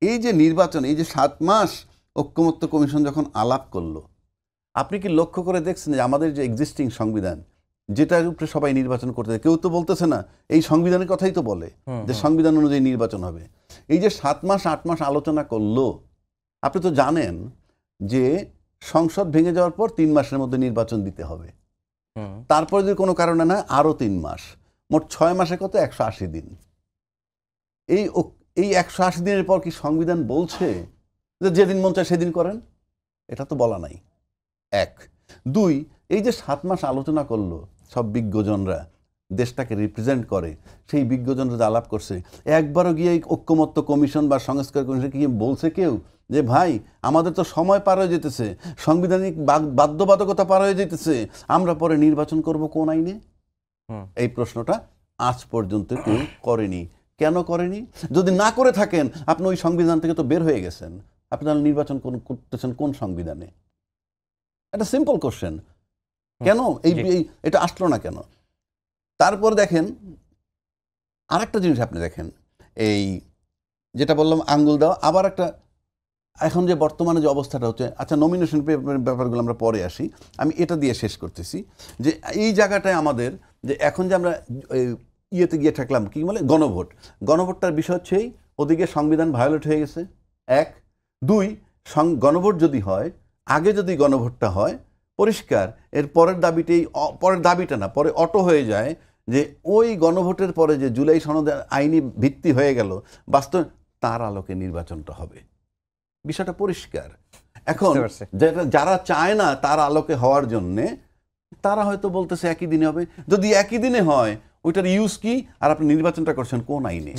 এই যে নির্বাচন, এই যে 7 মাস ঐকমত্য কমিশন যখন আলাপ করলো, আপনি কি লক্ষ্য করে দেখছেন যে আমাদের যে এক্সিস্টিং সংবিধান, যেটার উপরে সবাই নির্বাচন করতে, কেউ তো বলতেছে না এই সংবিধানের কথাই তো বলে যে সংবিধান অনুযায়ী নির্বাচন হবে। এই যে 7 মাস 8 মাস আলোচনা করলো, আপনি তো জানেন যে সংসদ ভেঙে যাওয়ার পর 3 মাসের মধ্যে নির্বাচন দিতে হবে। তারপরে যদি কোনো কারণে না আরো 3 মাস, মোট 6 মাসে কত 180 দিন। এই 180 দিনের পর কি সংবিধান বলছে যে যেদিন মন চায় সেদিন করেন? এটা তো বলা নাই। 1 2 এই যে 7 মাস আলোচনা করলো সব বিজ্ঞজনরা, দেশটাকে রিপ্রেজেন্ট করে সেই বিজ্ঞজনরা যে আলাপ করছে, একবারও গিয়ে ঐকমত্য কমিশন বা সংস্কার কমিশন কি বলছে কেউ যে ভাই আমাদের তো সময় পার হয়ে যেতেছে, সাংবিধানিক বাধ্যবাধকতা পার হয়ে যেতেছে, আমরা পরে নির্বাচন করব কোন আইনে? এই প্রশ্নটা আজ পর্যন্ত কেউ করেনি। কেন করেনি? যদি না করে থাকেন আপনি ওই সংবিধান থেকে তো বের হয়ে গেছেন, আপনি তাহলে নির্বাচন করতেছেন কোন সংবিধানে? একটা সিম্পল কোশ্চেন। কেন এটা আসলো না কেন? তারপর দেখেন আরেকটা জিনিস, আপনি দেখেন এই যেটা বললাম আঙ্গুল দেওয়া, আবার একটা এখন যে বর্তমানে যে অবস্থাটা হচ্ছে, আচ্ছা নমিনেশন ব্যাপারগুলো আমরা পরে আসি, আমি এটা দিয়ে শেষ করতেছি যে এই জায়গাটায় আমাদের যে এখন যে আমরা ইয়েতে গিয়ে থাকলাম কি বলে গণভোটটার বিষয় হচ্ছে ওদিকে সংবিধান ভায়োলেট হয়ে গেছে। 1 2 গণভোট যদি হয়, আগে যদি গণভোটটা হয় পরিষ্কার, এর পরের দাবিটা না, পরে অটো হয়ে যায় যে ওই গণভোটের পরে যে জুলাই সনদের আইনি ভিত্তি হয়ে গেল, বাস্তব তার আলোকে নির্বাচনটা হবে। বিষয়টা পরিষ্কার। এখন যারা চায় না তার আলোকে হওয়ার জন্যে, তারা হয়তো বলতেছে একই দিনে হবে। যদি একই দিনে হয় ওইটার ইউজ কি? আর আপনি নির্বাচনটা করছেন কোন আইনে?